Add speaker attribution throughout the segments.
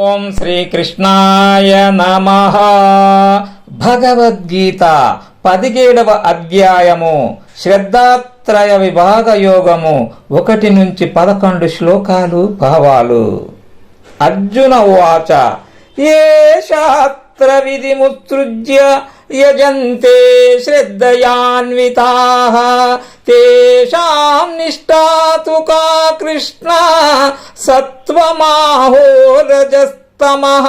Speaker 1: ఓం శ్రీకృష్ణాయ నమః. భగవద్గీత 17వ అధ్యాయము శ్రద్ధాత్రయ విభాగ యోగము 1 నుంచి 11 శ్లోకాలు భావాలు. అర్జున ఉవాచ ఏ శాస్త్ర విధిముత్సృజ్య యజంతే శ్రద్ధయాన్వితాః తేషాం నిష్ఠా తు కా కృష్ణ సత్వమాహో రజస్తమః.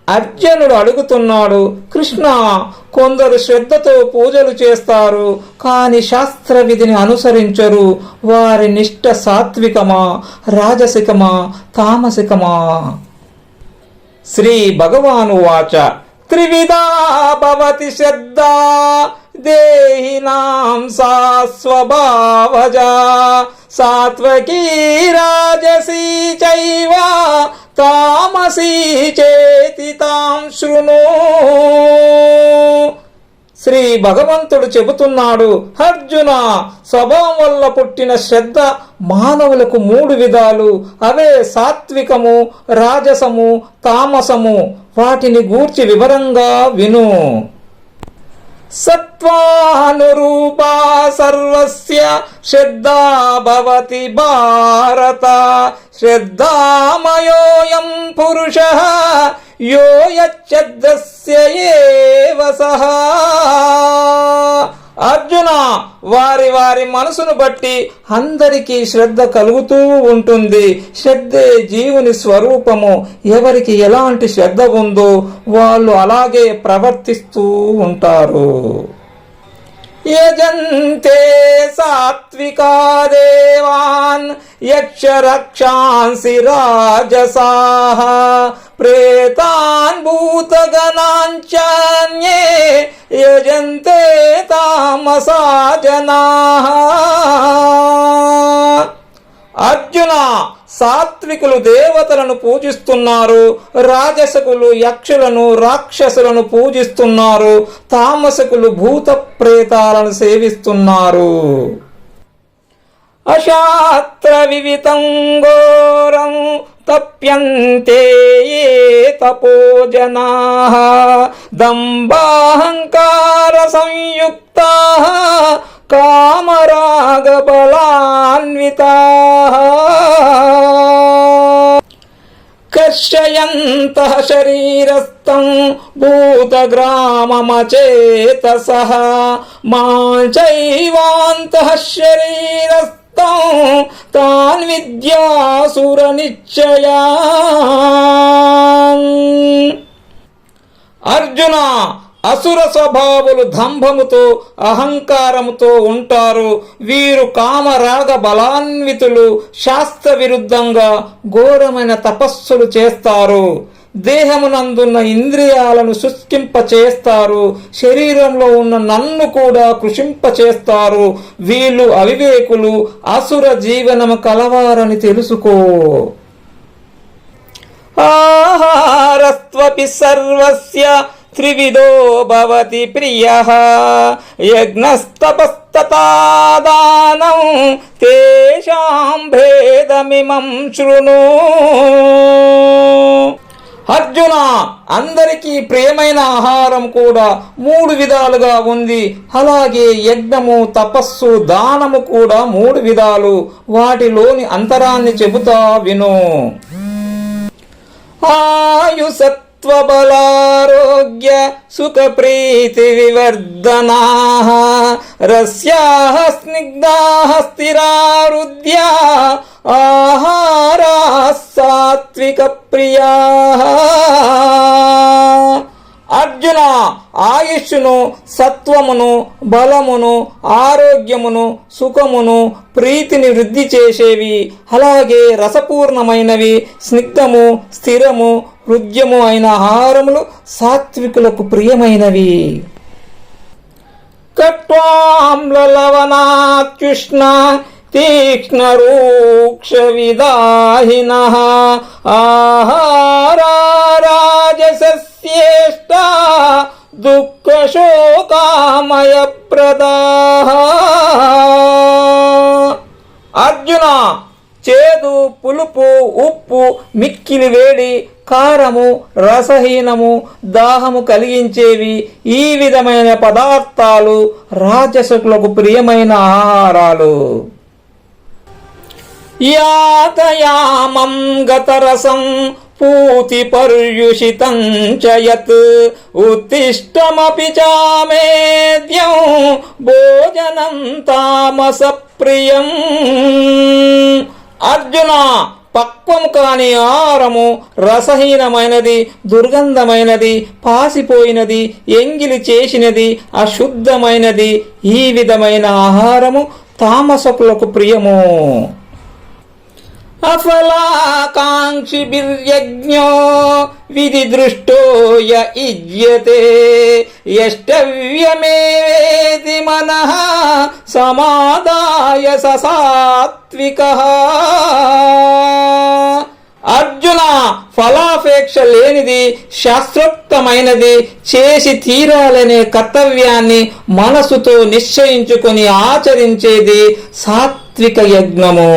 Speaker 1: అర్జునుడు అడుగుతున్నాడు, కృష్ణ, కొందరు శ్రద్ధతో పూజలు చేస్తారు, కాని శాస్త్ర విధిని అనుసరించరు. వారి నిష్ఠ సాత్వికమా, రాజసికమా, తామసికమా? శ్రీ భగవాను వాచ త్రివిధా భవతి శ్రద్ధా దేహినాం సా స్వభావజా సాత్వకీ రాజసీ చైవ తామసీ చేతి తాం శృణు. శ్రీ భగవంతుడు చెబుతున్నాడు, అర్జున, స్వభావం వల్ల పుట్టిన శ్రద్ధ మానవులకు 3 విధాలు. అవే సాత్వికము, రాజసము, తామసము. వాటిని గూర్చి వివరంగా విను. సత్వానురూపా సర్వస్య శ్రద్ధా భవతి భారత శ్రద్ధామయోయం పురుషః యో యచ్ఛద్రస్య ఏవ సః. అర్జున, వారి వారి మనసును బట్టి అందరికీ శ్రద్ధ కలుగుతూ ఉంటుంది. శ్రద్ధే జీవుని స్వరూపము. ఎవరికి ఎలాంటి శ్రద్ధ ఉందో వాళ్ళు అలాగే ప్రవర్తిస్తూ ఉంటారు. యజంతే సాత్వికా దేవాన్ యక్ష రక్షాంసి రాజసాః ప్రేతాన్ భూతగణాంచాన్యే యజంతే తామసా జనాః. అర్జున, సాత్వికులు దేవతలను పూజిస్తున్నారు, రాజసకులు యక్షులను, రాక్షసులను పూజిస్తున్నారు, తామసకులు భూత ప్రేతాలను సేవిస్తున్నారు. అశాస్త్ర వివితం ఘోరం తప్యంతే ఏ తపోజనాః దంభాహంకార సంయుక్తాః కామరాగ బలాన్వితాః కర్షయంతః శరీరస్థం భూతగ్రామమచేతసః మాంచైవాంతః శరీరస్థం తాన్ విద్యాసుర నిశ్చయా. అర్జున, అసుర స్వభావులు దంభముతో, అహంకారముతో ఉంటారు. వీరు కామరాగ బలాన్వితులు. శాస్త్ర విరుద్ధంగా ఘోరమైన తపస్సులు చేస్తారు. దేహమునందున్న ఇంద్రియాలను శుష్కింపచేస్తారు. శరీరంలో ఉన్న నన్ను కూడా కృషింపచేస్తారు. వీళ్ళు అవివేకులు, అసుర జీవనము కలవారని తెలుసుకో. ఆహారస్త్వపి సర్వస్య త్రివిధో భవతి ప్రియః యజ్ఞస్తపస్తథా దానం తేషాం భేదమిమం శృణు. అర్జున, అందరికీ ప్రియమైన ఆహారం కూడా 3 విధాలుగా ఉంది. అలాగే యజ్ఞము, తపస్సు, దానము కూడా 3 విధాలు. వాటిలోని అంతరాన్ని చెబుతా విను. ఆయుసత్వబలారోగ్య సుఖ ప్రీతి వివర్ధనాః రస్యాః స్నిగ్ధాః స్థిరారుధ్యా ఆహారాః సాత్విక ప్రియాః. అర్జున, ఆయుష్ను, సత్వమును, బలమును, ఆరోగ్యమును, సుఖమును, ప్రీతిని వృద్ధి చేసేవి, అలాగే రసపూర్ణమైనవి, స్నిగ్ధము, స్థిరము, హృద్యము అయిన ఆహారములు సాత్వికులకు ప్రియమైనవి. కట్వామ్లలవనాత్యుష్ణ తీక్ష్ణ రూక్ష విదాహినః ఆహారా రాజసస్యేష్ట దుఃఖ శోకామయ ప్రదాః. అర్జున, చేదు, పులుపు, ఉప్పు, మిక్కిలి వేడి, కారము, రసహీనము, దాహము కలిగించేవి ఈ విధమైన పదార్థాలు రాజసుకులకు ప్రియమైన ఆహారాలు. యాతయామం గతరసం పూతి పర్యుషితం చ యత్ ఉత్తిష్టమపి చామేద్యం భోజనం తామస ప్రియం. అర్జున, పక్వం కాని ఆహారము రసహీనమైనది, దుర్గంధమైనది, పాసిపోయినది, ఎంగిలి చేసినది, అశుద్ధమైనది ఈ విధమైన ఆహారము తామసకులకు ప్రియము. అఫలాకాంక్షిభిర్యజ్ఞో విధి దృష్టో య యుజ్యతే యష్టవ్యమేవేతి మనః సమాదాయ సాత్వికః. అర్జున, ఫలాపేక్ష లేనిది, శాస్త్రోక్తమైనది చేసి తీరాలనే కర్తవ్యాన్ని మనసుతో నిశ్చయించుకొని ఆచరించేది సాత్విక యజ్ఞము.